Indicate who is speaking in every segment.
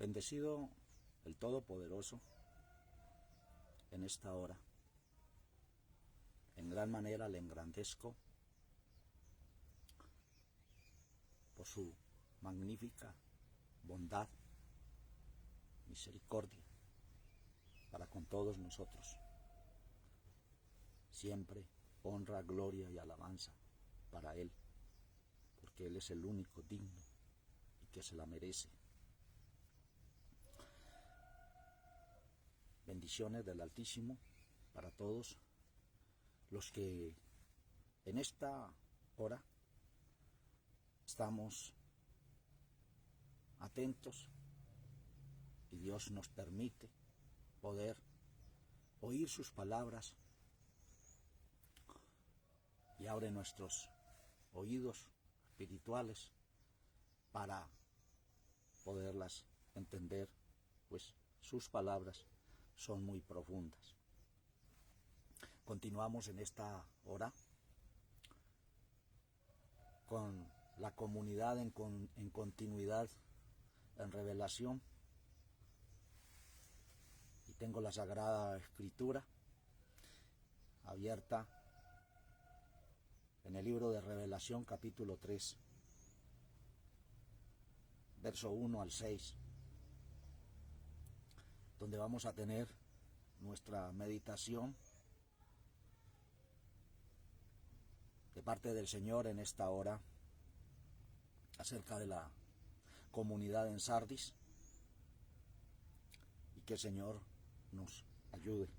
Speaker 1: Bendecido el Todopoderoso en esta hora. En gran manera le engrandezco por su magnífica bondad, misericordia para con todos nosotros. Siempre honra, gloria y alabanza para Él, porque Él es el único digno y que se la merece. Bendiciones del Altísimo para todos los que en esta hora estamos atentos y Dios nos permite poder oír sus palabras y abre nuestros oídos espirituales para poderlas entender, pues sus palabras son muy profundas. Continuamos en esta hora con la comunidad en continuidad, en revelación, y tengo la Sagrada Escritura abierta en el libro de Revelación, capítulo 3, verso 1 al 6, donde vamos a tener nuestra meditación de parte del Señor en esta hora acerca de la comunidad en Sardis, y que el Señor nos ayude.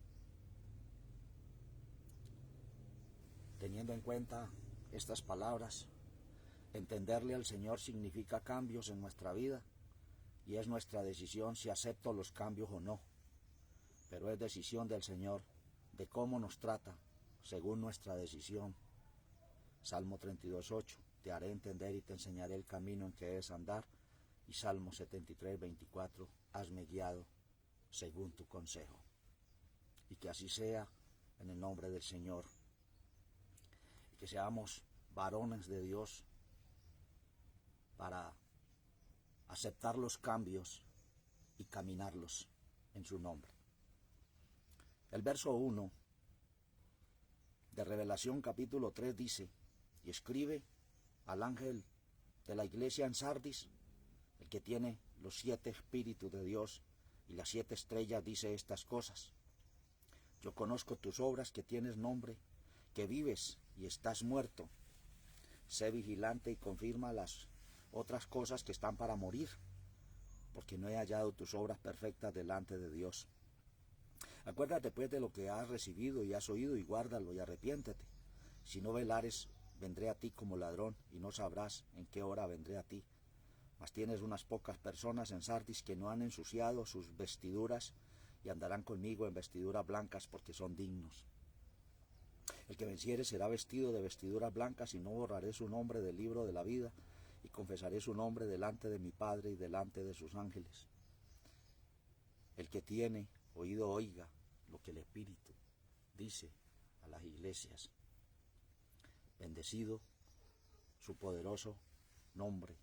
Speaker 1: Teniendo en cuenta estas palabras, entenderle al Señor significa cambios en nuestra vida, y es nuestra decisión si acepto los cambios o no, pero es decisión del Señor de cómo nos trata según nuestra decisión. Salmo 32:8, te haré entender y te enseñaré el camino en que debes andar, y Salmo 73:24, hazme guiado según tu consejo. Y que así sea en el nombre del Señor, y que seamos varones de Dios para aceptar los cambios y caminarlos en su nombre. El verso 1 de Revelación capítulo 3 dice: y escribe al ángel de la iglesia en Sardis, el que tiene los 7 espíritus de Dios y las 7 estrellas, dice estas cosas: yo conozco tus obras, que tienes nombre, que vives y estás muerto. Sé vigilante y confirma las otras cosas que están para morir, porque no he hallado tus obras perfectas delante de Dios. Acuérdate pues de lo que has recibido y has oído, y guárdalo y arrepiéntete. Si no velares, vendré a ti como ladrón, y no sabrás en qué hora vendré a ti. Mas tienes unas pocas personas en Sardis que no han ensuciado sus vestiduras, y andarán conmigo en vestiduras blancas, porque son dignos. El que venciere será vestido de vestiduras blancas, y no borraré su nombre del libro de la vida, y confesaré su nombre delante de mi Padre y delante de sus ángeles. El que tiene oído oiga lo que el Espíritu dice a las iglesias. Bendecido su poderoso nombre.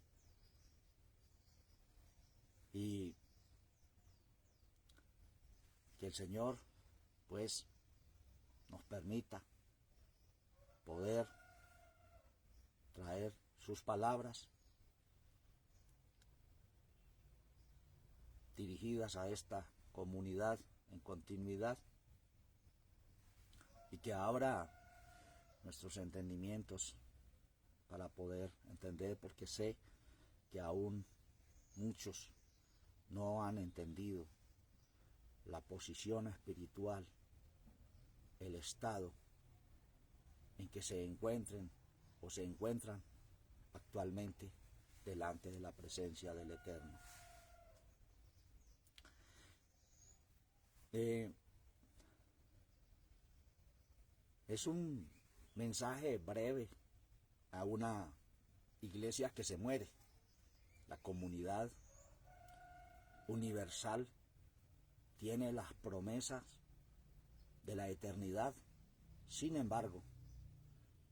Speaker 1: Y que el Señor pues nos permita poder traer sus palabras dirigidas a esta comunidad en continuidad, y que abra nuestros entendimientos para poder entender, porque sé que aún muchos no han entendido la posición espiritual, el estado en que se encuentren o se encuentran actualmente delante de la presencia del Eterno. Es un mensaje breve a una iglesia que se muere. La comunidad universal tiene las promesas de la eternidad. Sin embargo,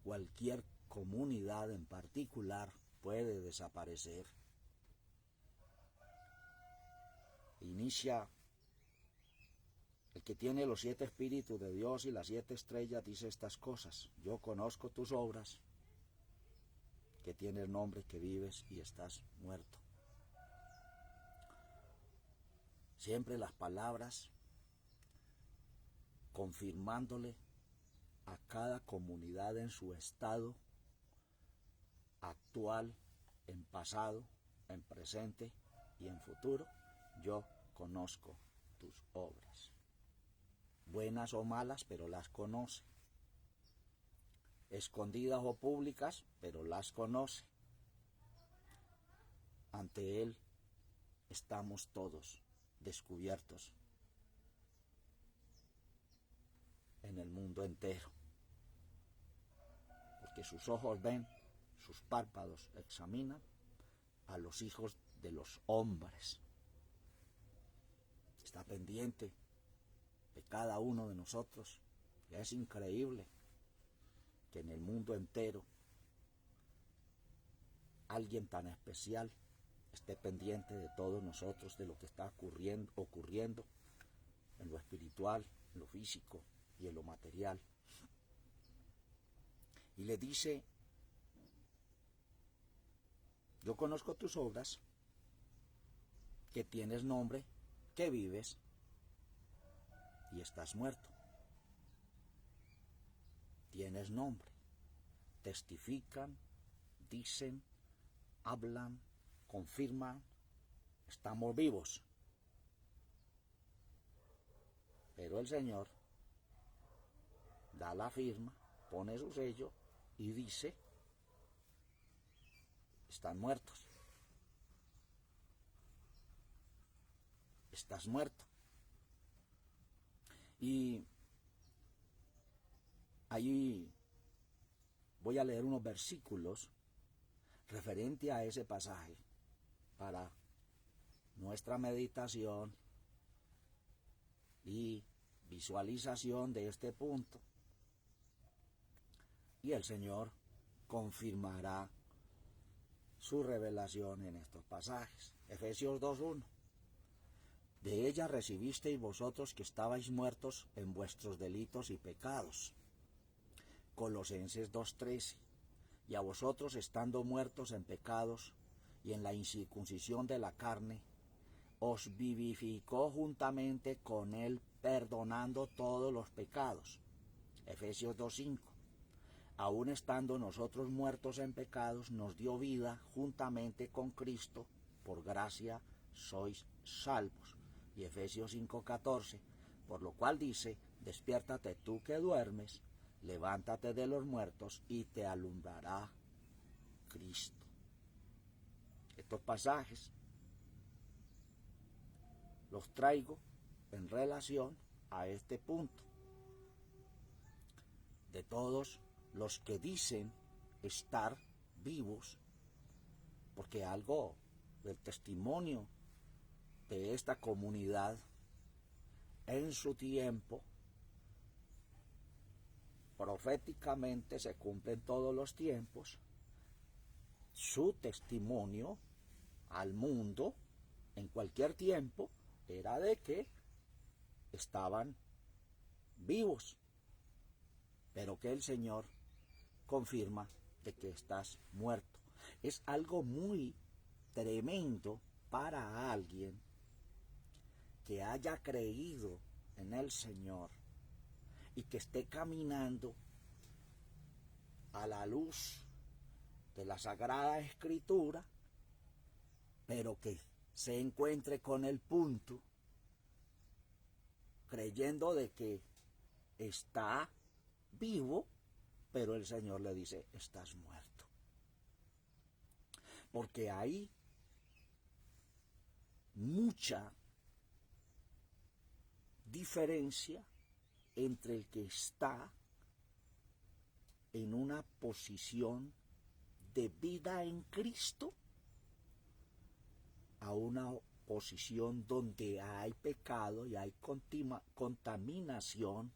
Speaker 1: cualquier comunidad en particular puede desaparecer. inicia, el que tiene los 7 espíritus de Dios y las 7 estrellas dice estas cosas: yo conozco tus obras, que tienes nombre, que vives y estás muerto. Siempre las palabras confirmándole a cada comunidad en su estado actual, en pasado, en presente y en futuro: yo conozco tus obras. Buenas o malas, pero las conoce. Escondidas o públicas, pero las conoce. Ante Él estamos todos descubiertos en el mundo entero, porque sus ojos ven, sus párpados examinan a los hijos de los hombres. Está pendiente de cada uno de nosotros. Y es increíble que en el mundo entero alguien tan especial esté pendiente de todos nosotros, de lo que está ocurriendo en lo espiritual, en lo físico y en lo material. Y le dice: yo conozco tus obras, que tienes nombre, que vives y estás muerto. Tienes nombre. Testifican, dicen, hablan, confirman: estamos vivos. Pero el Señor da la firma, pone su sello y dice: están muertos. Estás muerto. Y ahí voy a leer unos versículos referente a ese pasaje para nuestra meditación y visualización de este punto. Y el Señor confirmará su revelación en estos pasajes. Efesios 2:1. De ella recibisteis vosotros que estabais muertos en vuestros delitos y pecados. Colosenses 2:13. Y a vosotros, estando muertos en pecados y en la incircuncisión de la carne, os vivificó juntamente con él, perdonando todos los pecados. Efesios 2:5. Aun estando nosotros muertos en pecados, nos dio vida juntamente con Cristo, por gracia sois salvos. Y Efesios 5:14, por lo cual dice: despiértate tú que duermes, levántate de los muertos y te alumbrará Cristo. Estos pasajes los traigo en relación a este punto de todos los que dicen estar vivos, porque algo del testimonio de esta comunidad en su tiempo proféticamente se cumplen todos los tiempos. Su testimonio al mundo en cualquier tiempo era de que estaban vivos, pero que el Señor confirma de que estás muerto. Es algo muy tremendo para alguien que haya creído en el Señor y que esté caminando a la luz de la Sagrada Escritura, pero que se encuentre con el punto creyendo de que está vivo, pero el Señor le dice: estás muerto. Porque hay mucha diferencia entre el que está en una posición de vida en Cristo a una posición donde hay pecado y hay contaminación.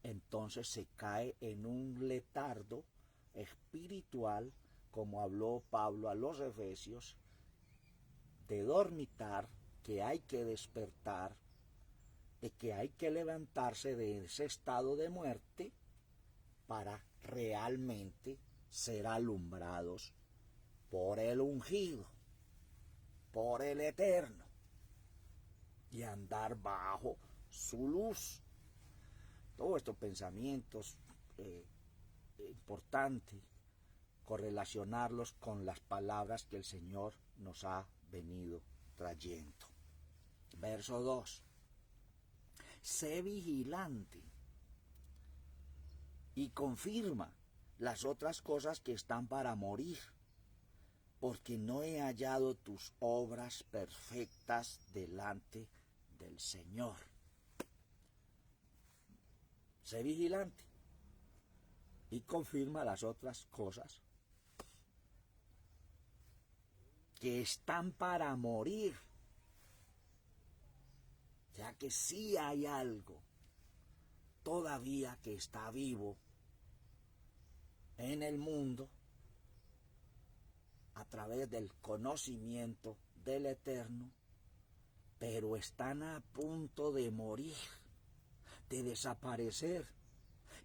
Speaker 1: Entonces se cae en un letargo espiritual, como habló Pablo a los Efesios, de dormitar, que hay que despertar, de que hay que levantarse de ese estado de muerte para realmente ser alumbrados por el ungido, por el Eterno, y andar bajo su luz. Todos estos pensamientos importantes, correlacionarlos con las palabras que el Señor nos ha venido trayendo. Verso 2. Sé vigilante y confirma las otras cosas que están para morir, porque no he hallado tus obras perfectas delante del Señor. Sé vigilante y confirma las otras cosas que están para morir. O sea que sí hay algo todavía que está vivo en el mundo a través del conocimiento del Eterno, pero están a punto de morir, de desaparecer.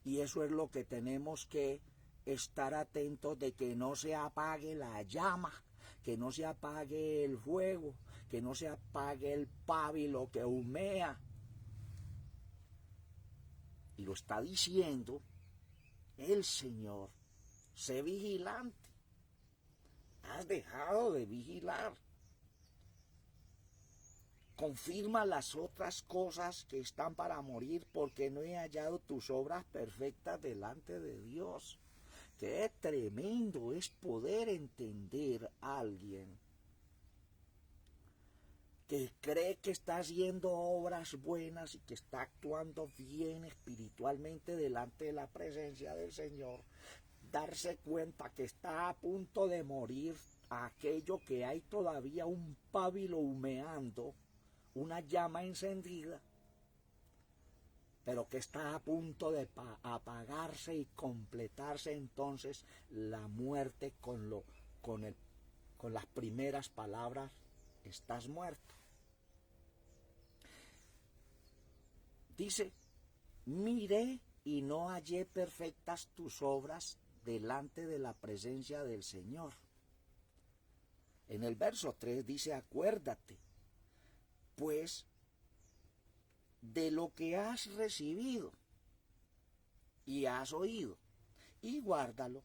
Speaker 1: Y eso es lo que tenemos que estar atentos, de que no se apague la llama, que no se apague el fuego, que no se apague el pábilo que humea. Y lo está diciendo el Señor. Sé vigilante. Has dejado de vigilar. Confirma las otras cosas que están para morir, porque no he hallado tus obras perfectas delante de Dios. Qué tremendo es poder entender a alguien que cree que está haciendo obras buenas y que está actuando bien espiritualmente delante de la presencia del Señor, darse cuenta que está a punto de morir aquello, que hay todavía un pábilo humeando, una llama encendida, pero que está a punto de apagarse y completarse entonces la muerte con las primeras palabras: estás muerto. Dice: miré y no hallé perfectas tus obras delante de la presencia del Señor. En el verso 3 dice: acuérdate, pues, de lo que has recibido y has oído, y guárdalo,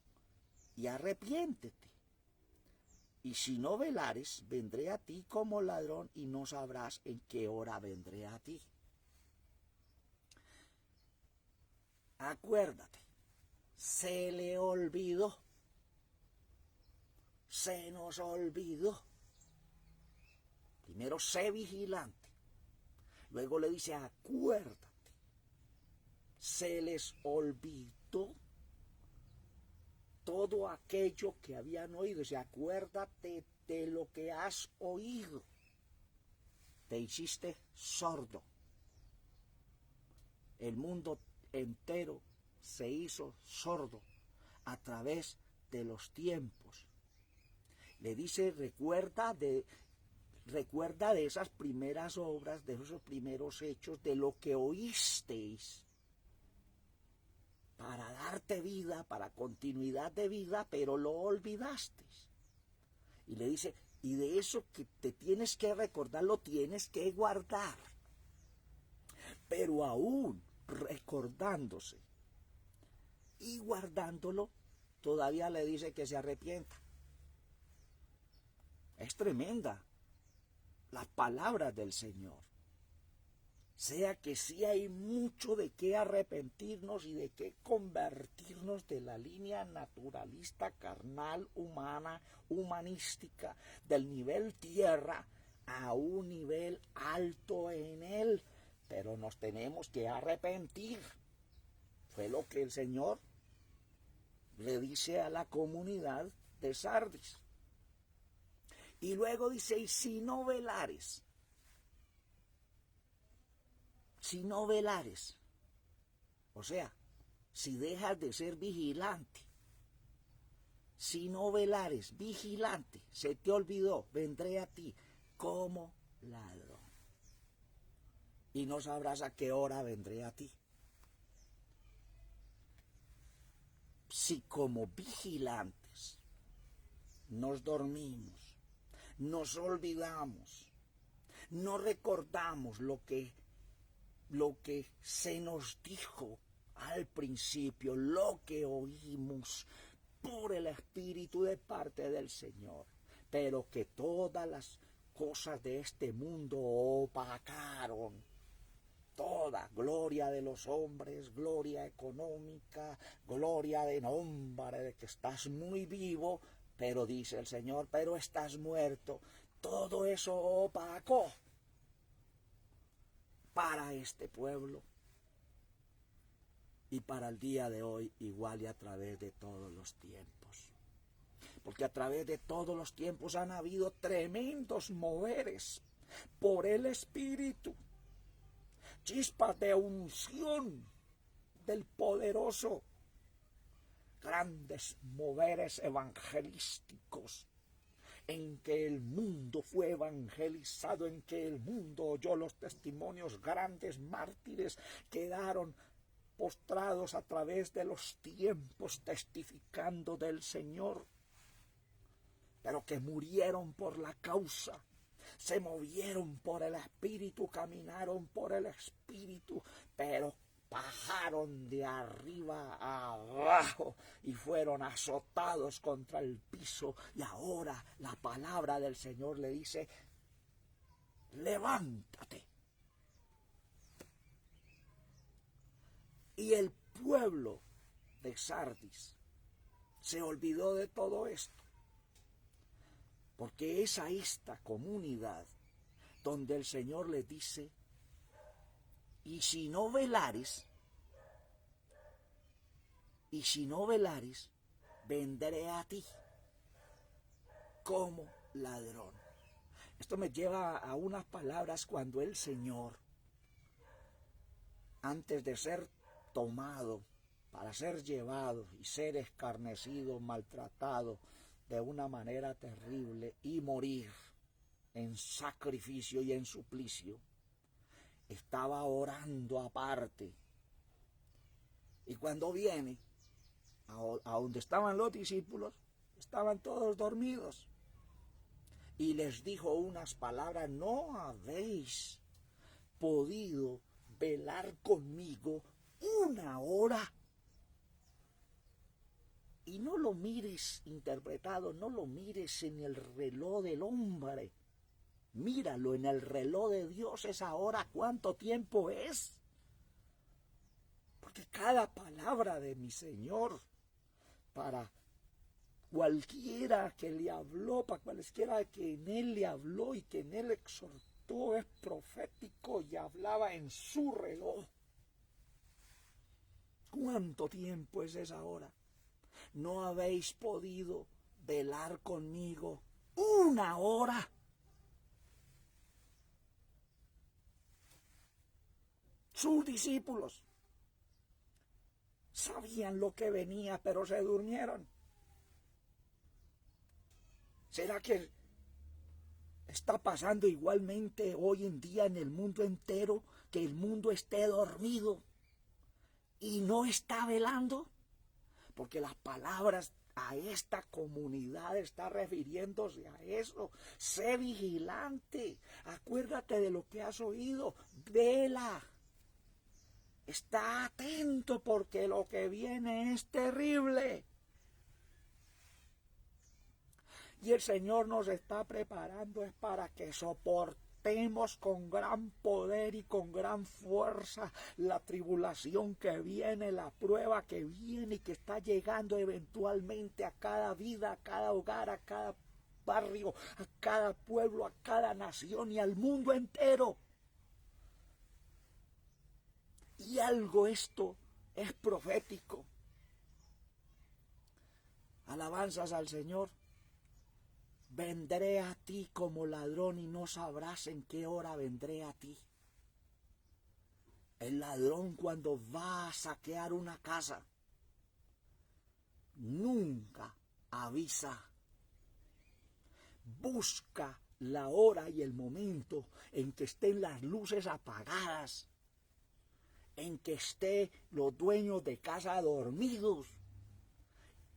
Speaker 1: y arrepiéntete. Y si no velares, vendré a ti como ladrón, y no sabrás en qué hora vendré a ti. Acuérdate, se le olvidó, se nos olvidó. Primero, sé vigilante. Luego le dice: acuérdate. Se les olvidó todo aquello que habían oído. Dice: acuérdate de lo que has oído. Te hiciste sordo. El mundo entero se hizo sordo a través de los tiempos. Le dice: recuerda de esas primeras obras, de esos primeros hechos, de lo que oísteis, para darte vida, para continuidad de vida, pero lo olvidasteis. Y le dice: y de eso que te tienes que recordar, lo tienes que guardar. Pero aún recordándose y guardándolo, todavía le dice que se arrepienta. Es tremenda las palabras del Señor. Sea que sí hay mucho de qué arrepentirnos y de qué convertirnos de la línea naturalista, carnal, humana, humanística, del nivel tierra a un nivel alto en Él. Pero nos tenemos que arrepentir. Fue lo que el Señor le dice a la comunidad de Sardis. Y luego dice: y si no velares, o sea, si dejas de ser vigilante, si no velares, vigilante, se te olvidó, vendré a ti como ladrón. Y no sabrás a qué hora vendré a ti. Si como vigilantes nos dormimos, nos olvidamos, no recordamos lo que se nos dijo al principio, lo que oímos por el Espíritu de parte del Señor, pero que todas las cosas de este mundo opacaron. Toda gloria de los hombres, gloria económica, gloria de nombre de que estás muy vivo, pero dice el Señor, pero estás muerto. Todo eso opacó para este pueblo y para el día de hoy, igual y a través de todos los tiempos. Porque a través de todos los tiempos han habido tremendos moveres por el Espíritu. Chispas de unción del poderoso, grandes moveres evangelísticos, en que el mundo fue evangelizado, en que el mundo oyó los testimonios, grandes mártires quedaron postrados a través de los tiempos testificando del Señor, pero que murieron por la causa. Se movieron por el Espíritu, caminaron por el Espíritu, pero bajaron de arriba a abajo y fueron azotados contra el piso. Y ahora la palabra del Señor le dice, levántate. Y el pueblo de Sardis se olvidó de todo esto. Porque es a esta comunidad donde el Señor les dice, y si no velares, vendré a ti como ladrón. Esto me lleva a unas palabras cuando el Señor, antes de ser tomado, para ser llevado y ser escarnecido, maltratado, de una manera terrible y morir en sacrificio y en suplicio, estaba orando aparte. Y cuando viene a donde estaban los discípulos, estaban todos dormidos. Y les dijo unas palabras, no habéis podido velar conmigo una hora. Y no lo mires interpretado, no lo mires en el reloj del hombre. Míralo en el reloj de Dios, es ahora cuánto tiempo es. Porque cada palabra de mi Señor, para cualquiera que le habló, para cualquiera que en Él le habló y que en Él exhortó, es profético y hablaba en su reloj. ¿Cuánto tiempo es esa hora? No habéis podido velar conmigo una hora. Sus discípulos sabían lo que venía, pero se durmieron. ¿Será que está pasando igualmente hoy en día en el mundo entero, que el mundo esté dormido y no está velando? Porque las palabras a esta comunidad está refiriéndose a eso. Sé vigilante, acuérdate de lo que has oído, vela. Está atento porque lo que viene es terrible. Y el Señor nos está preparando es para que soportemos con gran poder y con gran fuerza la tribulación que viene, la prueba que viene y que está llegando eventualmente a cada vida, a cada hogar, a cada barrio, a cada pueblo, a cada nación y al mundo entero. Y algo esto es profético. Alabanzas al Señor. Vendré a ti como ladrón y no sabrás en qué hora vendré a ti. El ladrón cuando va a saquear una casa nunca avisa. Busca la hora y el momento en que estén las luces apagadas, en que estén los dueños de casa dormidos.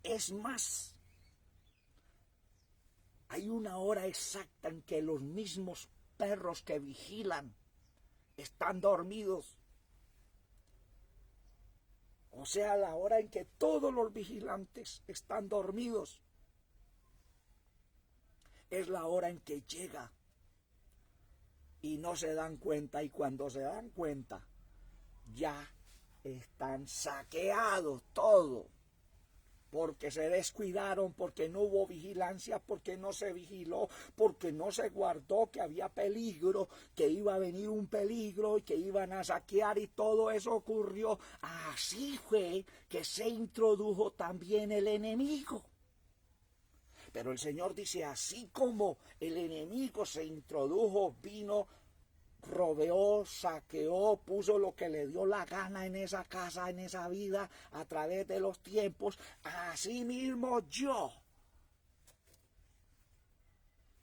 Speaker 1: Es más, hay una hora exacta en que los mismos perros que vigilan están dormidos. O sea, la hora en que todos los vigilantes están dormidos. Es la hora en que llega y no se dan cuenta, y cuando se dan cuenta ya están saqueados todo, porque se descuidaron, porque no hubo vigilancia, porque no se vigiló, porque no se guardó que había peligro, que iba a venir un peligro y que iban a saquear, y todo eso ocurrió. Así fue que se introdujo también el enemigo. Pero el Señor dice, así como el enemigo se introdujo, vino, rodeó, saqueó, puso lo que le dio la gana en esa casa, en esa vida, a través de los tiempos, así mismo yo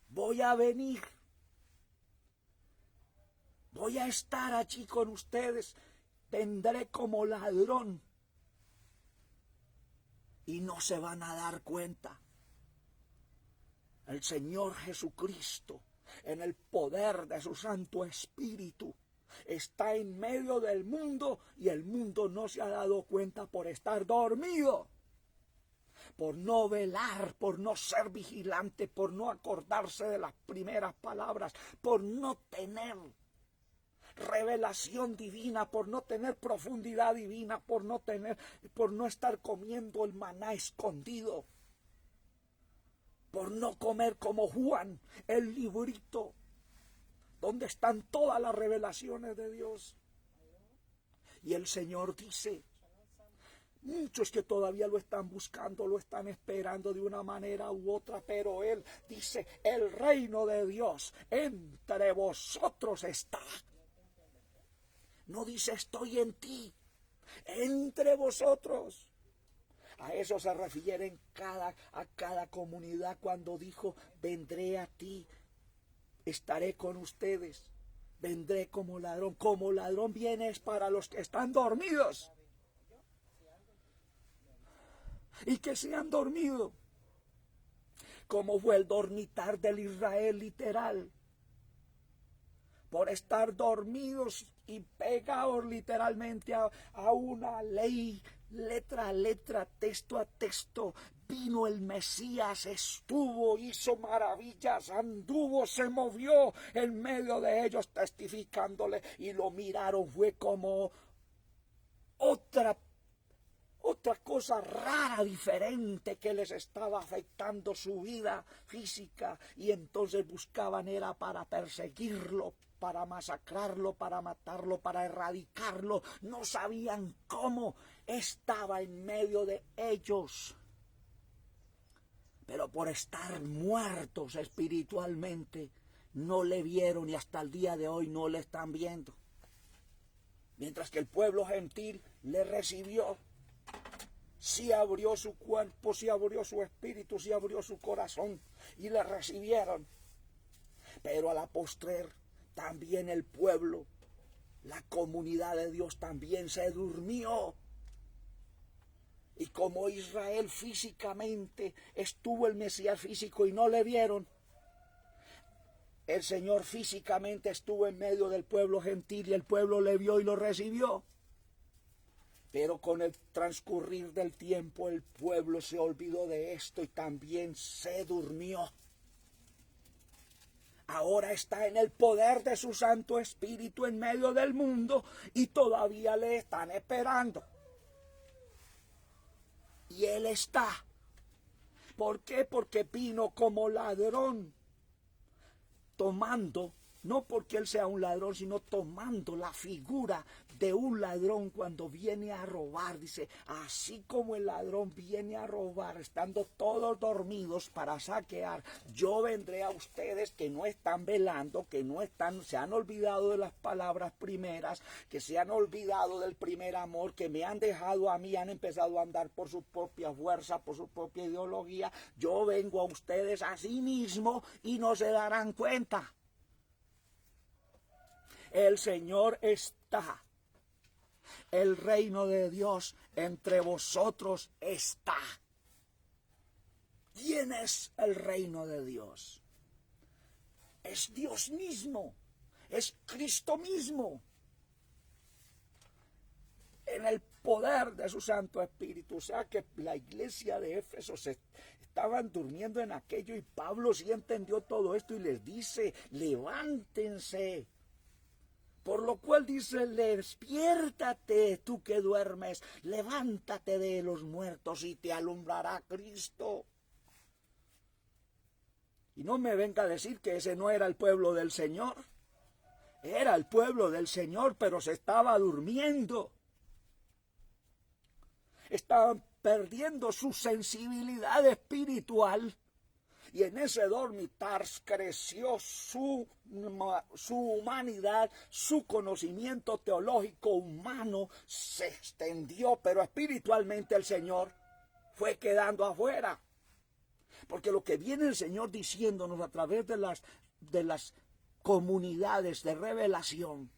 Speaker 1: voy a venir, voy a estar allí con ustedes, vendré como ladrón y no se van a dar cuenta. El Señor Jesucristo, en el poder de su Santo Espíritu, está en medio del mundo, y el mundo no se ha dado cuenta por estar dormido, por no velar, por no ser vigilante, por no acordarse de las primeras palabras, por no tener revelación divina, por no tener profundidad divina, por no estar comiendo el maná escondido, por no comer como Juan el librito donde están todas las revelaciones de Dios. Y el Señor dice, muchos que todavía lo están buscando, lo están esperando de una manera u otra, pero Él dice, el reino de Dios entre vosotros está. No dice estoy en ti, entre vosotros. A eso se refieren a cada comunidad cuando dijo, vendré a ti, estaré con ustedes, vendré como ladrón. Como ladrón vienes para los que están dormidos y que se han dormido, como fue el dormitar del Israel literal, por estar dormidos y pegados literalmente a una ley, letra a letra, texto a texto. Vino el Mesías, estuvo, hizo maravillas, anduvo, se movió en medio de ellos testificándole, y lo miraron, fue como otra cosa rara, diferente, que les estaba afectando su vida física, y entonces buscaban era para perseguirlo, para masacrarlo, para matarlo, para erradicarlo. No sabían cómo, estaba en medio de ellos, pero por estar muertos espiritualmente no le vieron, y hasta el día de hoy no le están viendo. Mientras que el pueblo gentil le recibió, sí abrió su cuerpo, sí abrió su espíritu, sí abrió su corazón y le recibieron. Pero a la postrer también el pueblo, la comunidad de Dios también se durmió. Y como Israel físicamente estuvo el Mesías físico y no le vieron, el Señor físicamente estuvo en medio del pueblo gentil y el pueblo le vio y lo recibió. Pero con el transcurrir del tiempo el pueblo se olvidó de esto y también se durmió. Ahora está en el poder de su Santo Espíritu en medio del mundo y todavía le están esperando. Y Él está. ¿Por qué? Porque vino como ladrón, tomando no porque él sea un ladrón, sino tomando la figura de un ladrón cuando viene a robar. Dice, así como el ladrón viene a robar, estando todos dormidos para saquear, yo vendré a ustedes que no están velando, que no están, se han olvidado de las palabras primeras, que se han olvidado del primer amor, que me han dejado a mí, han empezado a andar por su propia fuerza, por su propia ideología. Yo vengo a ustedes así mismo y no se darán cuenta. El Señor está. El reino de Dios entre vosotros está. ¿Quién es el reino de Dios? Es Dios mismo, es Cristo mismo, en el poder de su Santo Espíritu. O sea que la iglesia de Éfeso estaban durmiendo en aquello y Pablo sí entendió todo esto y les dice, levántense. Por lo cual dice, despiértate tú que duermes, levántate de los muertos y te alumbrará Cristo. Y no me venga a decir que ese no era el pueblo del Señor. Era el pueblo del Señor, pero se estaba durmiendo. Estaban perdiendo su sensibilidad espiritual. Y en ese dormitar creció su humanidad, su conocimiento teológico humano se extendió, pero espiritualmente el Señor fue quedando afuera. Porque lo que viene el Señor diciéndonos a través de las comunidades de revelación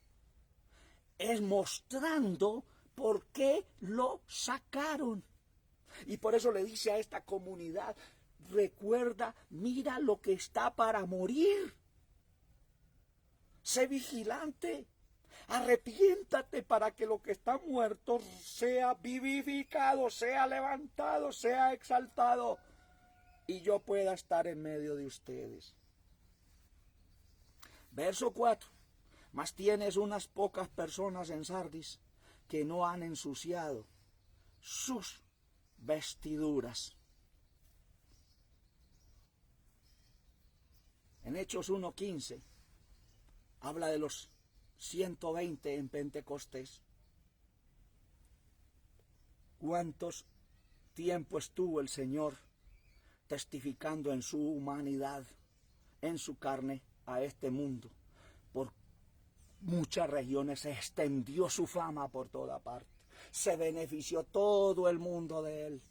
Speaker 1: es mostrando por qué lo sacaron. Y por eso le dice a esta comunidad, recuerda, mira lo que está para morir. Sé vigilante. Arrepiéntate para que lo que está muerto sea vivificado, sea levantado, sea exaltado. Y yo pueda estar en medio de ustedes. Verso 4. Mas tienes unas pocas personas en Sardis que no han ensuciado sus vestiduras. En Hechos 1:15 habla de los 120 en Pentecostés. ¿Cuántos tiempo estuvo el Señor testificando en su humanidad, en su carne, a este mundo? Por muchas regiones se extendió su fama por toda parte. Se benefició todo el mundo de él.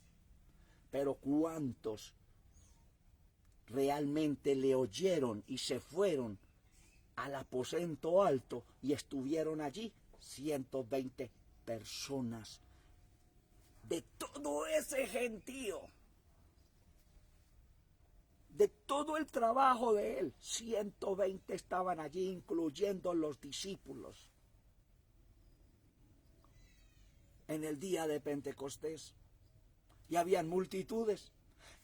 Speaker 1: Pero ¿cuántos realmente le oyeron y se fueron al aposento alto y estuvieron allí? 120 personas. De todo ese gentío, de todo el trabajo de él, 120 estaban allí, incluyendo los discípulos, en el día de Pentecostés. Y habían multitudes.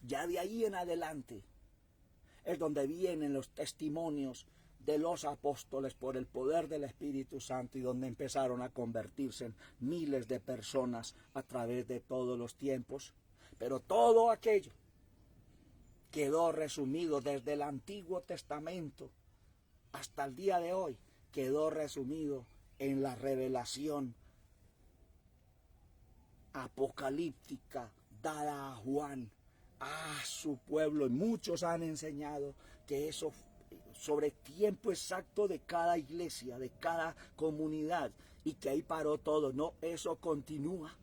Speaker 1: Ya de ahí en adelante es donde vienen los testimonios de los apóstoles por el poder del Espíritu Santo y donde empezaron a convertirse en miles de personas a través de todos los tiempos. Pero todo aquello quedó resumido desde el Antiguo Testamento hasta el día de hoy, quedó resumido en la revelación apocalíptica dada a Juan, a su pueblo. Y muchos han enseñado que eso sobre tiempo exacto de cada iglesia, de cada comunidad, y que ahí paró todo. No, eso continúa.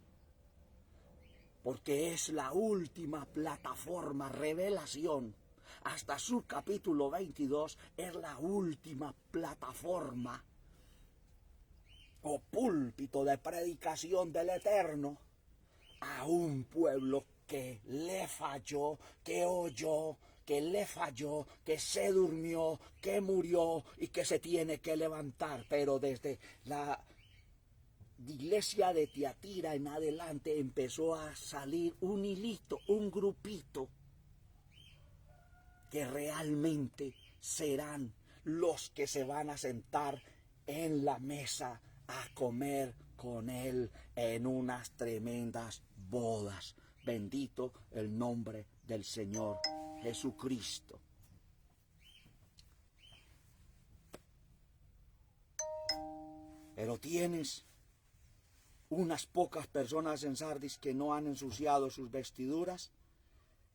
Speaker 1: Porque es la última plataforma, revelación. Hasta su capítulo 22 es la última plataforma o púlpito de predicación del Eterno a un pueblo que le falló, que oyó, que le falló, que se durmió, que murió y que se tiene que levantar. Pero desde la iglesia de Tiatira en adelante empezó a salir un hilito, un grupito que realmente serán los que se van a sentar en la mesa a comer con él en unas tremendas bodas. Bendito el nombre del Señor Jesucristo. Pero tienes unas pocas personas en Sardis que no han ensuciado sus vestiduras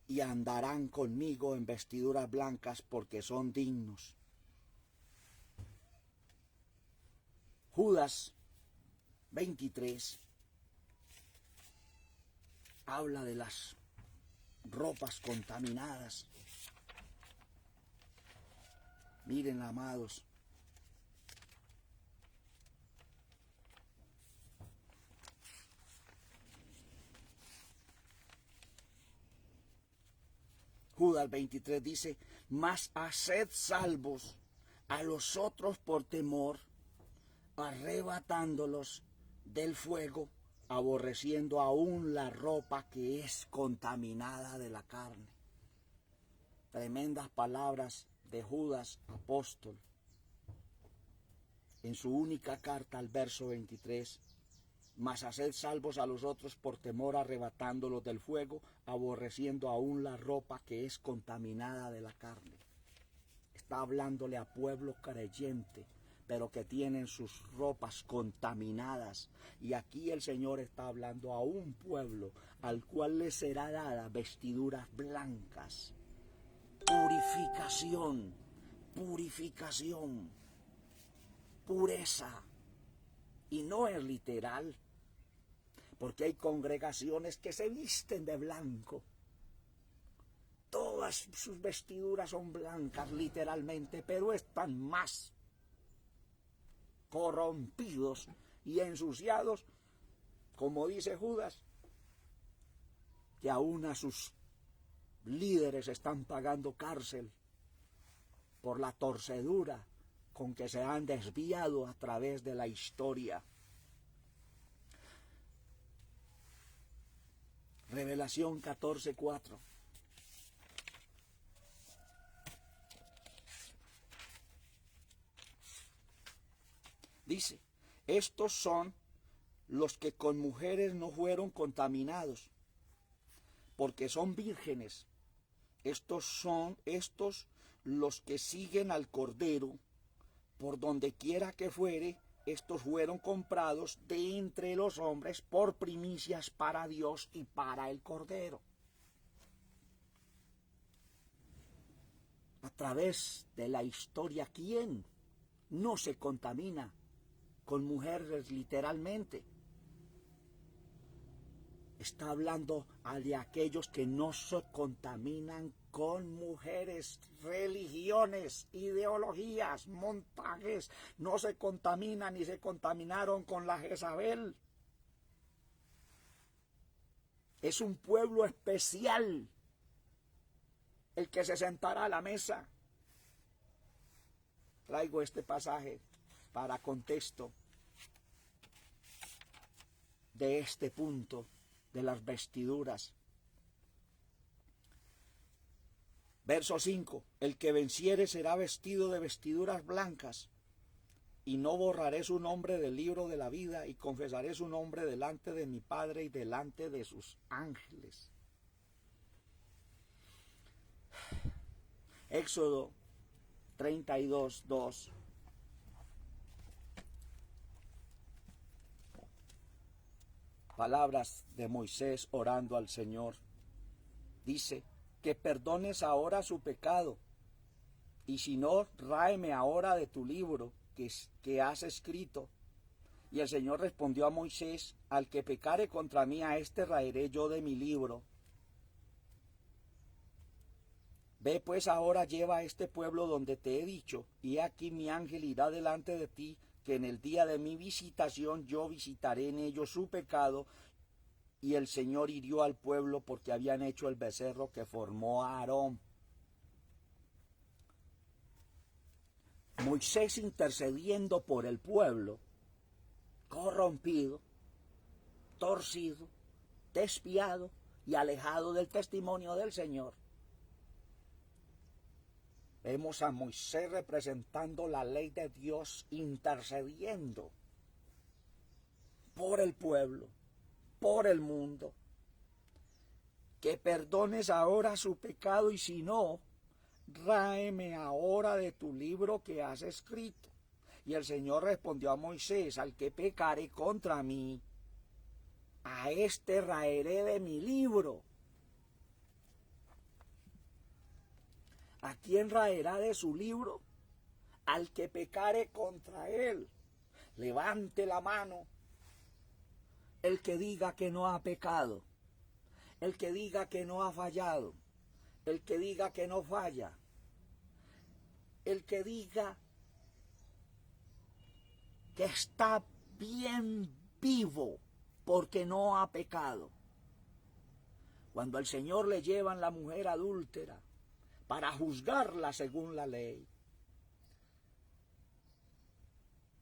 Speaker 1: y andarán conmigo en vestiduras blancas porque son dignos. Judas 23 habla de las ropas contaminadas. Miren, amados, Judas 23 dice: mas haced salvos a los otros por temor, arrebatándolos del fuego, aborreciendo aún la ropa que es contaminada de la carne. Tremendas palabras de Judas, apóstol, en su única carta al verso 23. Mas haced salvos a los otros por temor, arrebatándolos del fuego, aborreciendo aún la ropa que es contaminada de la carne. Está hablándole a pueblo creyente, pero que tienen sus ropas contaminadas. Y aquí el Señor está hablando a un pueblo al cual le será dada vestiduras blancas. Purificación, purificación, pureza. Y no es literal, porque hay congregaciones que se visten de blanco. Todas sus vestiduras son blancas literalmente, pero están más corrompidos y ensuciados, como dice Judas, que aún a sus líderes están pagando cárcel por la torcedura con que se han desviado a través de la historia. Revelación 14:4. Dice: estos son los que con mujeres no fueron contaminados, porque son vírgenes. Estos son los que siguen al Cordero, por donde quiera que fuere. Estos fueron comprados de entre los hombres por primicias para Dios y para el Cordero. A través de la historia, ¿quién no se contamina con mujeres literalmente? Está hablando de aquellos que no se contaminan con mujeres, religiones, ideologías, montajes. No se contaminan ni se contaminaron con la Jezabel. Es un pueblo especial el que se sentará a la mesa. Traigo este pasaje para contexto de este punto de las vestiduras. Verso 5: el que venciere será vestido de vestiduras blancas, y no borraré su nombre del libro de la vida, y confesaré su nombre delante de mi Padre y delante de sus ángeles. Éxodo 32:2. Palabras de Moisés orando al Señor. Dice: que perdones ahora su pecado, y si no, ráeme ahora de tu libro que has escrito. Y el Señor respondió a Moisés: al que pecare contra mí, a este raeré yo de mi libro. Ve pues ahora, lleva a este pueblo donde te he dicho, y aquí mi ángel irá delante de ti, que en el día de mi visitación yo visitaré en ellos su pecado. Y el Señor hirió al pueblo porque habían hecho el becerro que formó a Aarón. Moisés intercediendo por el pueblo, corrompido, torcido, desviado y alejado del testimonio del Señor. Vemos a Moisés representando la ley de Dios, intercediendo por el pueblo, por el mundo. Que perdones ahora su pecado, y si no, ráeme ahora de tu libro que has escrito. Y el Señor respondió a Moisés: al que pecare contra mí, a este raeré de mi libro. ¿A quién raerá de su libro? Al que pecare contra él. Levante la mano el que diga que no ha pecado, el que diga que no ha fallado, el que diga que no falla, el que diga que está bien vivo porque no ha pecado. Cuando al Señor le llevan la mujer adúltera para juzgarla según la ley,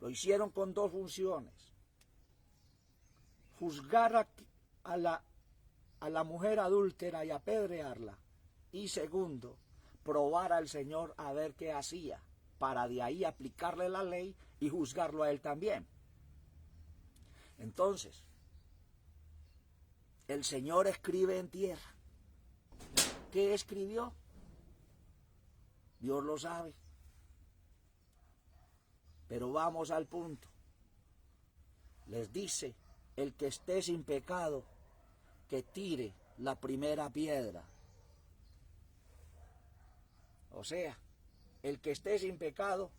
Speaker 1: lo hicieron con dos funciones: juzgar a la mujer adúltera y apedrearla, y segundo, probar al Señor a ver qué hacía, para de ahí aplicarle la ley y juzgarlo a él también. Entonces, el Señor escribe en tierra. ¿Qué escribió? Dios lo sabe. Pero vamos al punto. Les dice: el que esté sin pecado, que tire la primera piedra. O sea, el que esté sin pecado,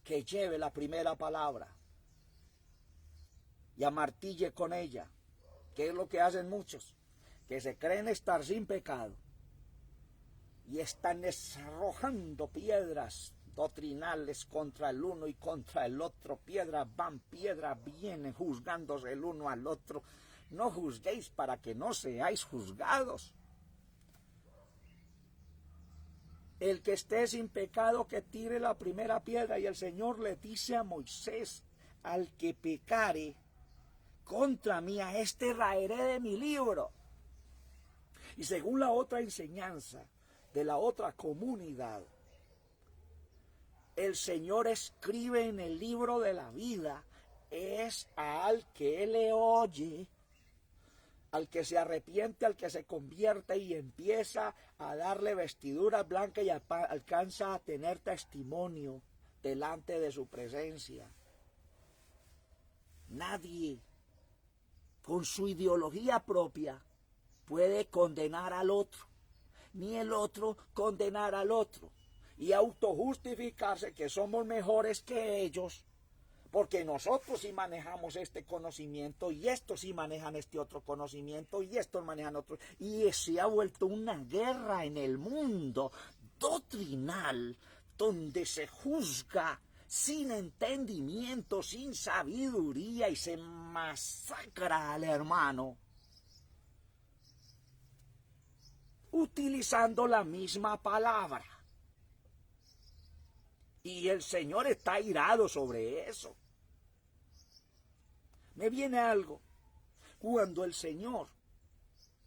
Speaker 1: que lleve la primera palabra y amartille con ella. ¿Qué es lo que hacen muchos? Que se creen estar sin pecado y están arrojando piedras doctrinales contra el uno y contra el otro. Piedras van, piedras vienen, juzgándose el uno al otro. No juzguéis para que no seáis juzgados. El que esté sin pecado, que tire la primera piedra. Y el Señor le dice a Moisés: al que pecare contra mí, a este raeré de mi libro. Y según la otra enseñanza de la otra comunidad, el Señor escribe en el libro de la vida es al que le oye, al que se arrepiente, al que se convierte y empieza a darle vestiduras blancas y alcanza a tener testimonio delante de su presencia. Nadie con su ideología propia puede condenar al otro, ni el otro condenar al otro y autojustificarse que somos mejores que ellos, porque nosotros sí manejamos este conocimiento y estos sí manejan este otro conocimiento y estos manejan otro. Y se ha vuelto una guerra en el mundo doctrinal donde se juzga sin entendimiento, sin sabiduría, y se masacra al hermano utilizando la misma palabra. Y el Señor está airado sobre eso. Me viene algo. Cuando el Señor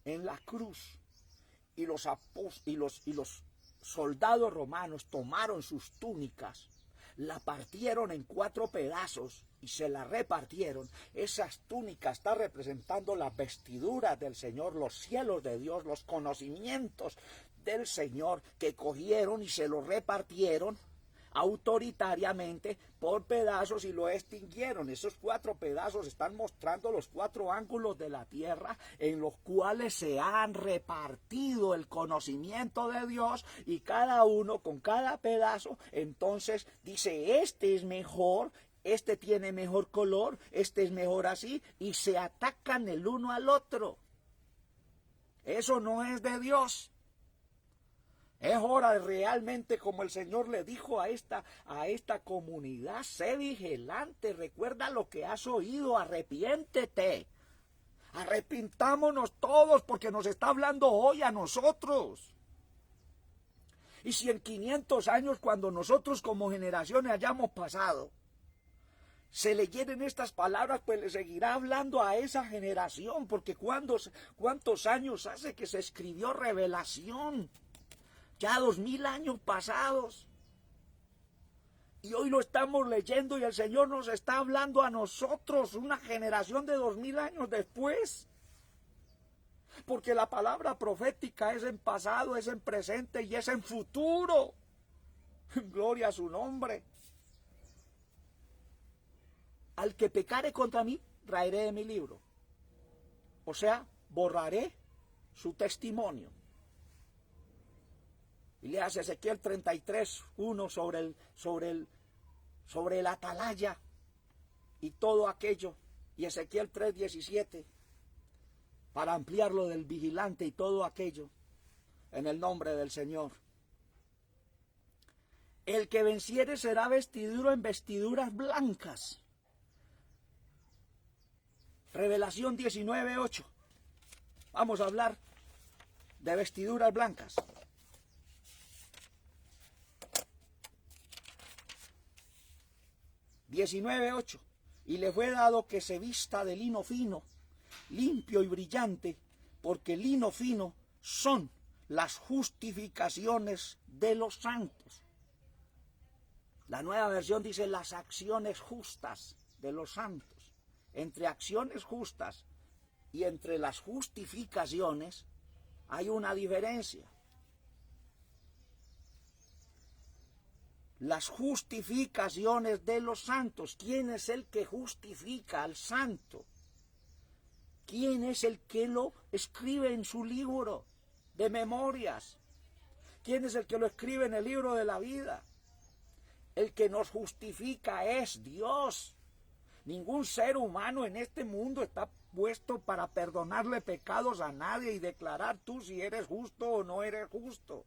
Speaker 1: en la cruz y los soldados romanos tomaron sus túnicas, la partieron en 4 pedazos y se la repartieron. Esas túnicas están representando las vestiduras del Señor, los cielos de Dios, los conocimientos del Señor, que cogieron y se los repartieron autoritariamente por pedazos y lo extinguieron. Esos 4 pedazos están mostrando los 4 ángulos de la tierra en los cuales se han repartido el conocimiento de Dios, y cada uno con cada pedazo entonces dice: este es mejor, este tiene mejor color, este es mejor así, y se atacan el uno al otro. Eso no es de Dios. Es hora realmente, como el Señor le dijo a esta comunidad: sé vigilante, recuerda lo que has oído, arrepiéntete. Arrepintámonos todos, porque nos está hablando hoy a nosotros. Y si en 500 años, cuando nosotros como generaciones hayamos pasado, se leyeron estas palabras, pues le seguirá hablando a esa generación, porque ¿cuántos años hace que se escribió Revelación? Ya 2000 años pasados. Y hoy lo estamos leyendo y el Señor nos está hablando a nosotros, una generación de 2000 años después. Porque la palabra profética es en pasado, es en presente y es en futuro. Gloria a su nombre. al que pecare contra mí, raeré de mi libro. O sea, borraré su testimonio. Y le hace Ezequiel 33, 1 sobre el atalaya y todo aquello. Y Ezequiel 3, 17, para ampliar lo del vigilante y todo aquello, en el nombre del Señor. El que venciere será vestido en vestiduras blancas. Revelación 19, 8. Vamos a hablar de vestiduras blancas. (19:8) Y le fue dado que se vista de lino fino, limpio y brillante, porque el lino fino son las justificaciones de los santos. La Nueva Versión dice las acciones justas de los santos. Entre acciones justas y entre las justificaciones hay una diferencia. Las justificaciones de los santos. ¿Quién es el que justifica al santo? ¿Quién es el que lo escribe en su libro de memorias? ¿Quién es el que lo escribe en el libro de la vida? El que nos justifica es Dios. Ningún ser humano en este mundo está puesto para perdonarle pecados a nadie y declarar tú si eres justo o no eres justo.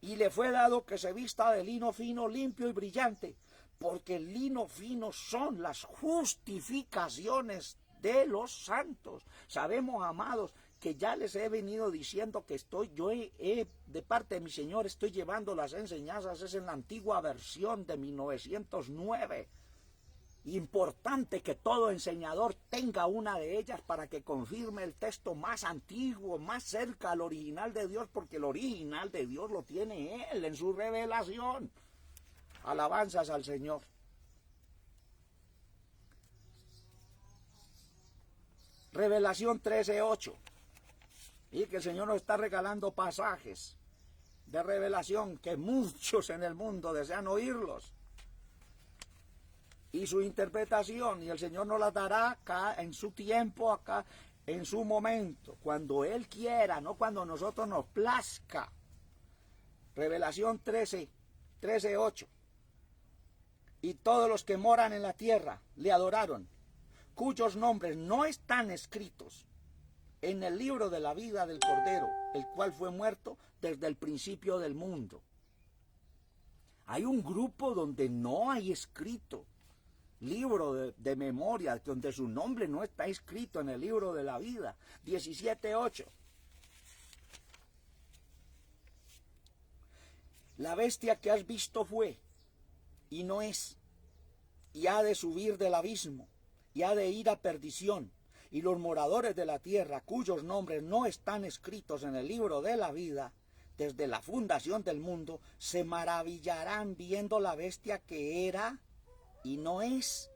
Speaker 1: Y le fue dado que se vista de lino fino, limpio y brillante, porque el lino fino son las justificaciones de los santos. Sabemos, amados, que ya les he venido diciendo que de parte de mi Señor, estoy llevando las enseñanzas, es en la antigua versión de 1909. Importante que todo enseñador tenga una de ellas para que confirme el texto más antiguo, más cerca al original de Dios, porque el original de Dios lo tiene Él en su revelación. Alabanzas al Señor. Revelación 13:8. Y que el Señor nos está regalando pasajes de revelación que muchos en el mundo desean oírlos. Y su interpretación, y el Señor nos la dará acá en su tiempo, acá en su momento, cuando Él quiera, no cuando nosotros nos plazca. Revelación 13:8. Y todos los que moran en la tierra le adoraron, cuyos nombres no están escritos en el libro de la vida del Cordero, el cual fue muerto desde el principio del mundo. Hay un grupo donde no hay escrito libro de memoria, donde su nombre no está escrito en el libro de la vida. 17:8. La bestia que has visto fue, y no es, y ha de subir del abismo, y ha de ir a perdición, y los moradores de la tierra, cuyos nombres no están escritos en el libro de la vida, desde la fundación del mundo, se maravillarán viendo la bestia que era y no es,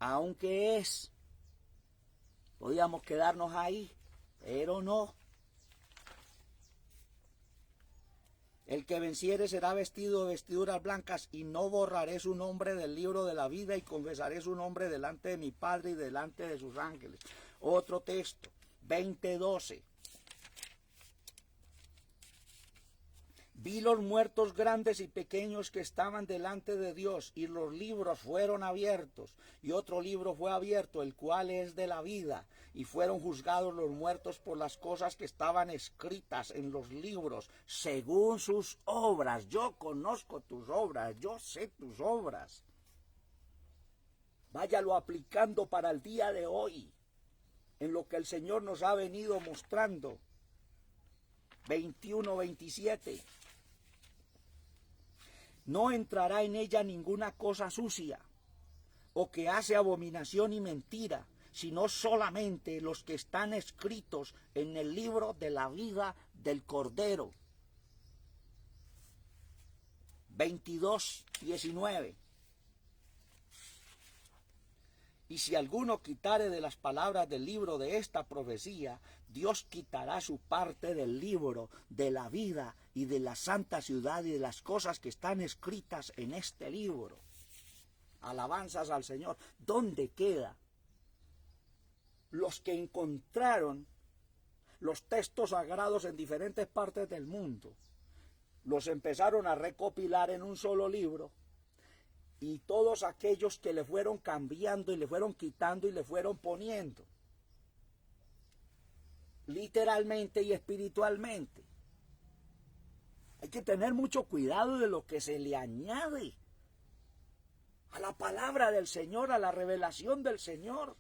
Speaker 1: aunque es. Podíamos quedarnos ahí, pero no. El que venciere será vestido de vestiduras blancas, y no borraré su nombre del libro de la vida, y confesaré su nombre delante de mi Padre y delante de sus ángeles. Otro texto, 20:12. Vi los muertos grandes y pequeños que estaban delante de Dios, y los libros fueron abiertos, y otro libro fue abierto, el cual es de la vida, y fueron juzgados los muertos por las cosas que estaban escritas en los libros, según sus obras. Yo conozco tus obras, yo sé tus obras. Váyalo aplicando para el día de hoy, en lo que el Señor nos ha venido mostrando. 21:27. No entrará en ella ninguna cosa sucia, o que hace abominación y mentira, sino solamente los que están escritos en el libro de la vida del Cordero. 22:19. Y si alguno quitare de las palabras del libro de esta profecía, Dios quitará su parte del libro de la vida y de la santa ciudad y de las cosas que están escritas en este libro. alabanzas al Señor. ¿Dónde queda? Los que encontraron los textos sagrados en diferentes partes del mundo, los empezaron a recopilar en un solo libro, y todos aquellos que le fueron cambiando y le fueron quitando y le fueron poniendo, literalmente y espiritualmente. Hay que tener mucho cuidado de lo que se le añade a la palabra del Señor, a la revelación del Señor.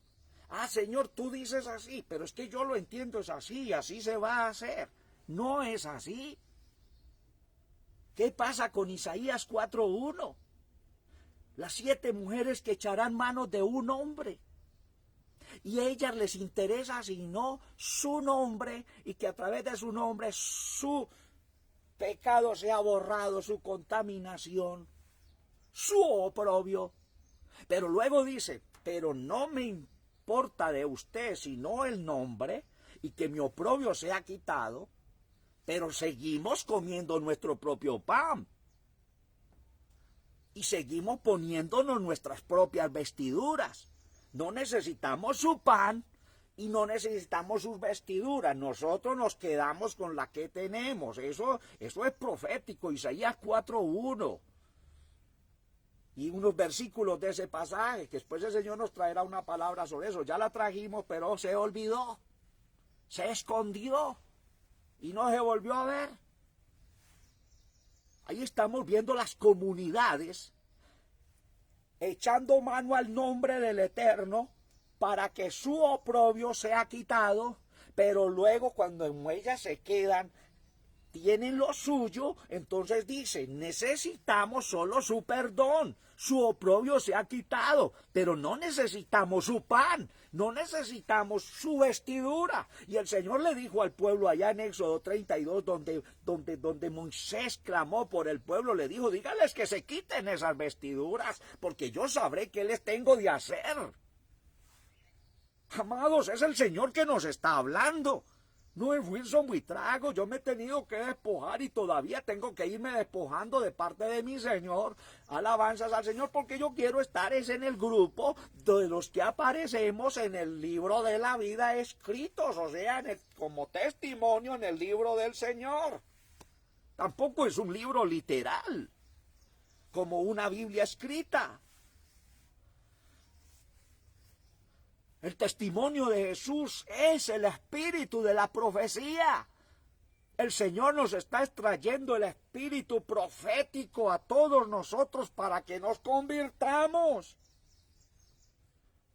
Speaker 1: Ah, Señor, tú dices así, pero es que yo lo entiendo, es así, así se va a hacer. No es así. ¿Qué pasa con Isaías 4:1? Las 7 mujeres que echarán manos de un hombre, y a ellas les interesa sino su nombre, y que a través de su nombre su pecado sea borrado, su contaminación, su oprobio. Pero luego dice, pero no me importa de usted sino el nombre, y que mi oprobio sea quitado, pero seguimos comiendo nuestro propio pan. Y seguimos poniéndonos nuestras propias vestiduras. No necesitamos su pan y no necesitamos sus vestiduras. Nosotros nos quedamos con la que tenemos. Eso es profético. Isaías 4:1. Y unos versículos de ese pasaje, que después el Señor nos traerá una palabra sobre eso. Ya la trajimos, pero se olvidó. Se escondió. Y no se volvió a ver. Ahí estamos viendo las comunidades echando mano al nombre del Eterno para que su oprobio sea quitado, pero luego cuando en ellas se quedan, tienen lo suyo, entonces dicen, necesitamos solo su perdón, su oprobio se ha quitado, pero no necesitamos su pan, no necesitamos su vestidura. Y el Señor le dijo al pueblo allá en Éxodo 32, donde Moisés clamó por el pueblo, le dijo, dígales que se quiten esas vestiduras, porque yo sabré qué les tengo de hacer. Amados, es el Señor que nos está hablando. No es Wilson Buitrago, yo me he tenido que despojar y todavía tengo que irme despojando de parte de mi Señor. Alabanzas al Señor, porque yo quiero estar en el grupo de los que aparecemos en el libro de la vida escritos, o sea, como testimonio en el libro del Señor. Tampoco es un libro literal, como una Biblia escrita. El testimonio de Jesús es el espíritu de la profecía. El Señor nos está extrayendo el espíritu profético a todos nosotros para que nos convirtamos.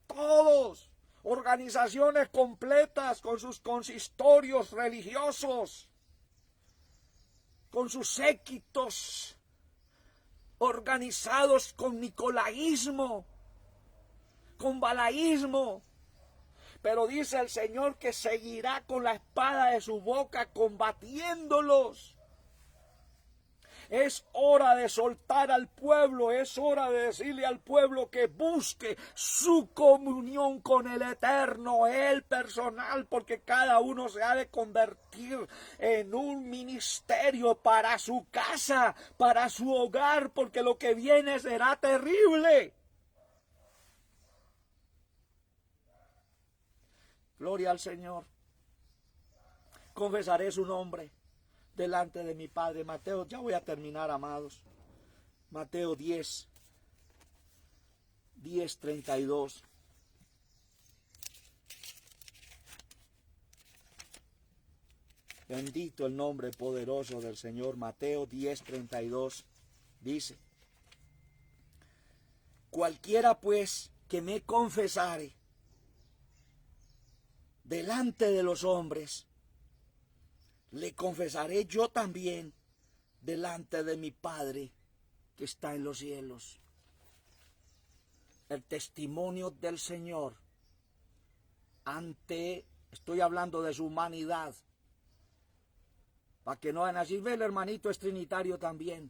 Speaker 1: Todos, organizaciones completas con sus consistorios religiosos, con sus séquitos organizados con nicolaísmo, con balaísmo. Pero dice el Señor que seguirá con la espada de su boca combatiéndolos. Es hora de soltar al pueblo, es hora de decirle al pueblo que busque su comunión con el Eterno, el personal, porque cada uno se ha de convertir en un ministerio para su casa, para su hogar, porque lo que viene será terrible. Gloria al Señor. Confesaré su nombre delante de mi Padre. Mateo, ya voy a terminar, amados. Mateo 10:32. Bendito el nombre poderoso del Señor. Mateo 10:32 dice: cualquiera pues que me confesare delante de los hombres, le confesaré yo también delante de mi Padre que está en los cielos. El testimonio del Señor estoy hablando de su humanidad, para que no van a decir, ve, el hermanito es trinitario también.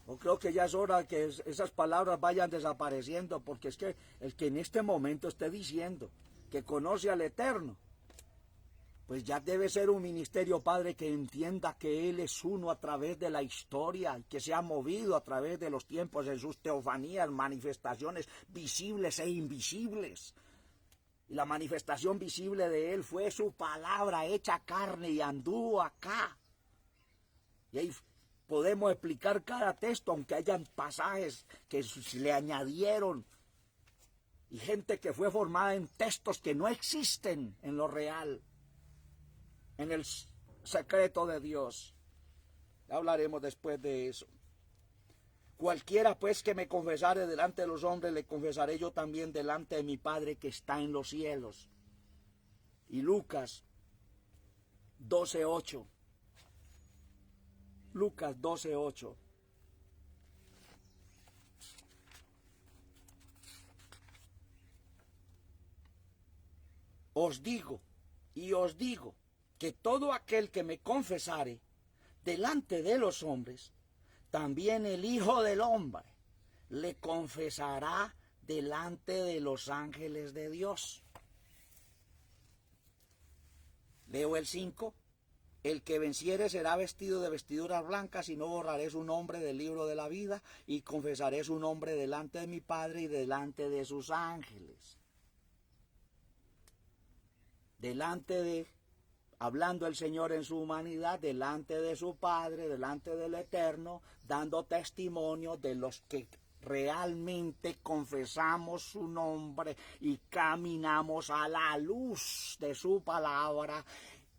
Speaker 1: Yo creo que ya es hora que esas palabras vayan desapareciendo, porque es que el que en este momento esté diciendo que conoce al Eterno, Pues ya debe ser un ministerio, Padre, que entienda que Él es uno a través de la historia y que se ha movido a través de los tiempos en sus teofanías, manifestaciones visibles e invisibles. Y la manifestación visible de Él fue su palabra hecha carne y anduvo acá. Y ahí podemos explicar cada texto, aunque hayan pasajes que se le añadieron. Y gente que fue formada en textos que no existen en lo real, en el secreto de Dios. Hablaremos después de eso. Cualquiera pues que me confesare delante de los hombres, le confesaré yo también delante de mi Padre que está en los cielos. Y Lucas 12:8. Lucas 12:8. Os digo que todo aquel que me confesare delante de los hombres, también el Hijo del Hombre le confesará delante de los ángeles de Dios. Leo el 5. El que venciere será vestido de vestiduras blancas, y no borraré su nombre del libro de la vida, y confesaré su nombre delante de mi Padre y delante de sus ángeles. Hablando el Señor en su humanidad, delante de su Padre, delante del Eterno, dando testimonio de los que realmente confesamos su nombre y caminamos a la luz de su palabra,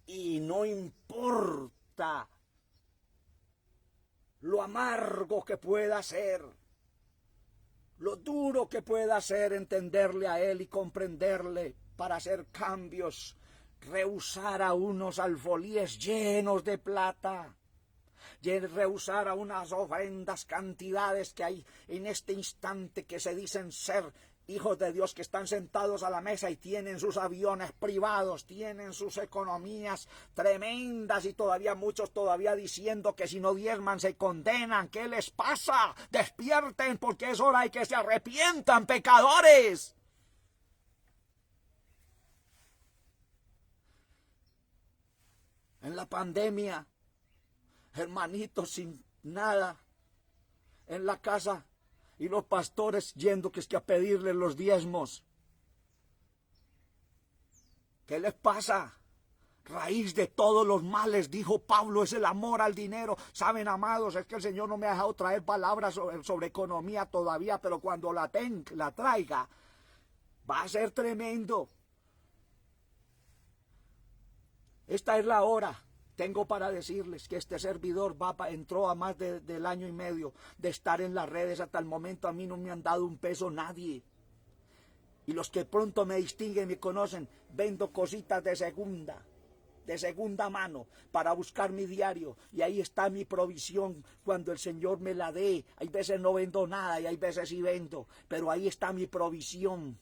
Speaker 1: y no importa lo amargo que pueda ser, lo duro que pueda ser entenderle a Él y comprenderle para hacer cambios, rehusar a unos alfolíes llenos de plata, rehusar a unas ofrendas, cantidades que hay en este instante que se dicen ser hijos de Dios, que están sentados a la mesa y tienen sus aviones privados, tienen sus economías tremendas, y todavía muchos todavía diciendo que si no diezman se condenan. ¿Qué les pasa? Despierten, porque es hora de que se arrepientan, pecadores. En la pandemia, hermanitos sin nada en la casa, y los pastores yendo que es que a pedirles los diezmos. ¿Qué les pasa? Raíz de todos los males, dijo Pablo, es el amor al dinero. Saben, amados, es que el Señor no me ha dejado traer palabras sobre economía todavía, pero cuando la traiga, va a ser tremendo. Esta es la hora. Tengo para decirles que este servidor entró a más del año y medio de estar en las redes. Hasta el momento a mí no me han dado un peso nadie. Y los que pronto me distinguen, me conocen, vendo cositas de segunda mano, para buscar mi diario. Y ahí está mi provisión cuando el Señor me la dé. Hay veces no vendo nada y hay veces sí vendo, pero ahí está mi provisión.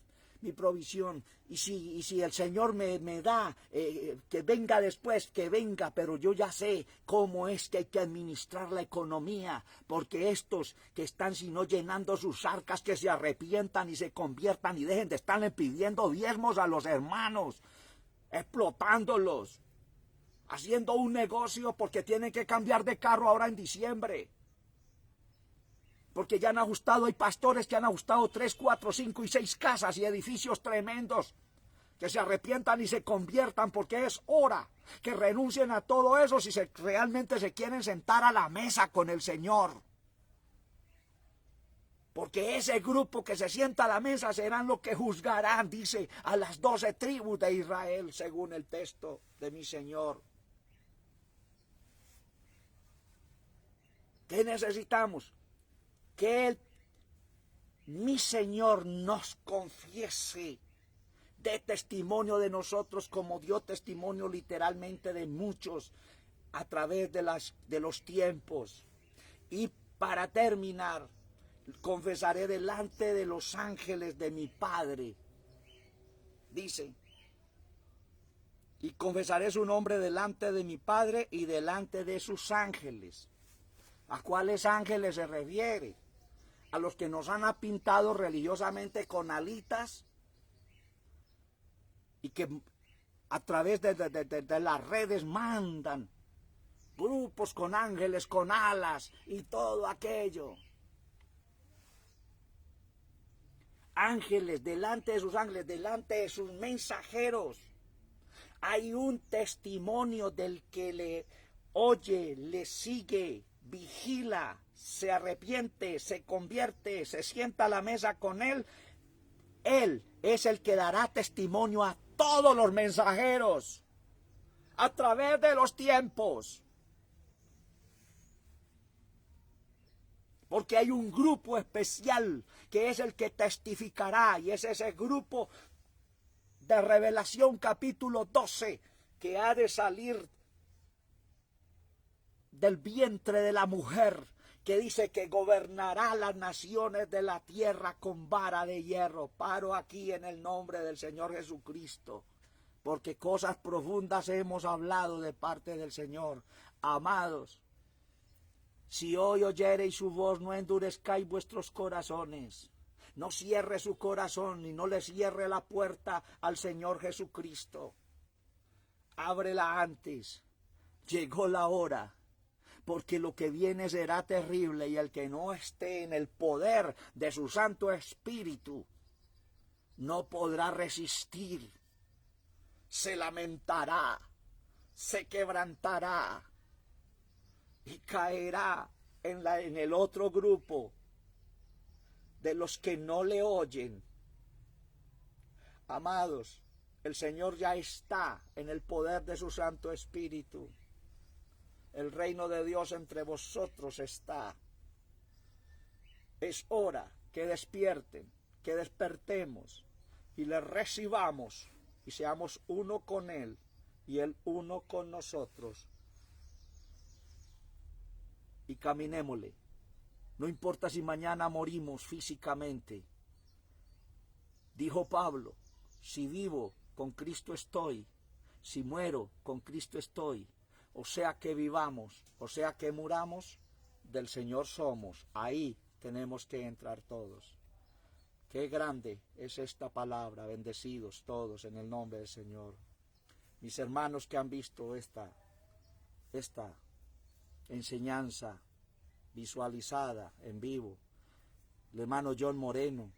Speaker 1: Y si el Señor me da, que venga después, que venga, pero yo ya sé cómo es que hay que administrar la economía, porque estos que están sino llenando sus arcas, que se arrepientan y se conviertan y dejen de estarle pidiendo diezmos a los hermanos, explotándolos, haciendo un negocio porque tienen que cambiar de carro ahora en diciembre. Porque ya han ajustado, hay pastores que han ajustado 3, 4, 5 y 6 casas y edificios tremendos. Que se arrepientan y se conviertan, porque es hora que renuncien a todo eso si realmente se quieren sentar a la mesa con el Señor. Porque ese grupo que se sienta a la mesa serán los que juzgarán, dice, a las 12 tribus de Israel, según el texto de mi Señor. ¿Qué necesitamos? Que mi Señor nos confiese, dé testimonio de nosotros como dio testimonio literalmente de muchos a través de los tiempos. Y para terminar, confesaré delante de los ángeles de mi Padre. Dice, y confesaré su nombre delante de mi Padre y delante de sus ángeles. ¿A cuáles ángeles se refiere? A los que nos han pintado religiosamente con alitas y que A través de las redes mandan grupos con ángeles, con alas y todo aquello. Ángeles, delante de sus ángeles, delante de sus mensajeros. Hay un testimonio del que le oye, le sigue, vigila, se arrepiente, se convierte, se sienta a la mesa con él. Él es el que dará testimonio a todos los mensajeros a través de los tiempos. Porque hay un grupo especial que es el que testificará, y es ese grupo de Revelación capítulo 12 que ha de salir del vientre de la mujer, que dice que gobernará las naciones de la tierra con vara de hierro. Paro aquí en el nombre del Señor Jesucristo, porque cosas profundas hemos hablado de parte del Señor. Amados, si hoy oyereis su voz, no endurezcáis vuestros corazones. No cierre su corazón y no le cierre la puerta al Señor Jesucristo. Ábrela antes. Llegó la hora, porque lo que viene será terrible, y el que no esté en el poder de su Santo Espíritu no podrá resistir. Se lamentará, se quebrantará y caerá en el otro grupo de los que no le oyen. Amados, el Señor ya está en el poder de su Santo Espíritu. El reino de Dios entre vosotros está. Es hora que despierten, que despertemos y le recibamos y seamos uno con Él y Él uno con nosotros. Y caminémosle. No importa si mañana morimos físicamente. Dijo Pablo, si vivo, con Cristo estoy. Si muero, con Cristo estoy. O sea que vivamos, o sea que muramos, del Señor somos. Ahí tenemos que entrar todos. Qué grande es esta palabra. Bendecidos todos en el nombre del Señor. Mis hermanos que han visto esta enseñanza visualizada en vivo, el hermano John Moreno,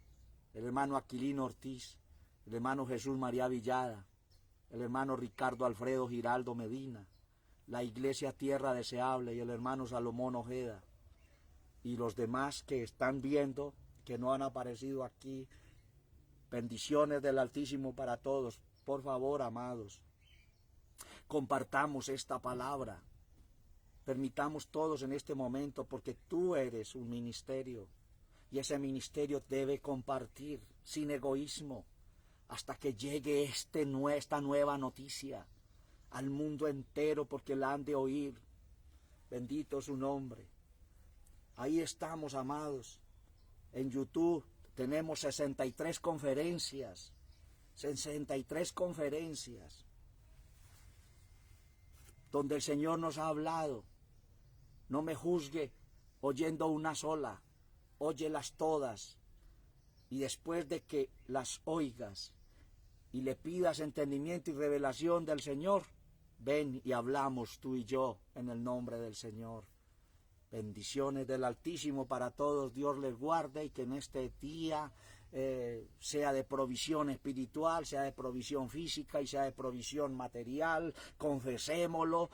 Speaker 1: el hermano Aquilino Ortiz, el hermano Jesús María Villada, el hermano Ricardo Alfredo Giraldo Medina, la Iglesia Tierra Deseable y el hermano Salomón Ojeda, y los demás que están viendo, que no han aparecido aquí. Bendiciones del Altísimo para todos. Por favor, amados, compartamos esta palabra. Permitamos todos en este momento, porque tú eres un ministerio, y ese ministerio debe compartir sin egoísmo hasta que llegue esta nueva noticia al mundo entero, porque la han de oír. Bendito su nombre. Ahí estamos, amados. En YouTube tenemos 63 conferencias. 63 conferencias donde el Señor nos ha hablado. No me juzgue oyendo una sola, óyelas todas, y después de que las oigas y le pidas entendimiento y revelación del Señor, ven y hablamos tú y yo en el nombre del Señor. Bendiciones del Altísimo para todos. Dios les guarde, y que en este día sea de provisión espiritual, sea de provisión física y sea de provisión material. Confesémoslo,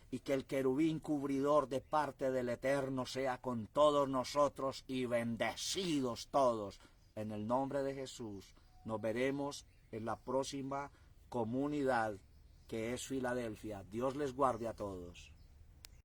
Speaker 1: y que el querubín cubridor de parte del Eterno sea con todos nosotros, y bendecidos todos en el nombre de Jesús. Nos veremos en la próxima comunidad, que es Filadelfia. Dios les guarde a todos.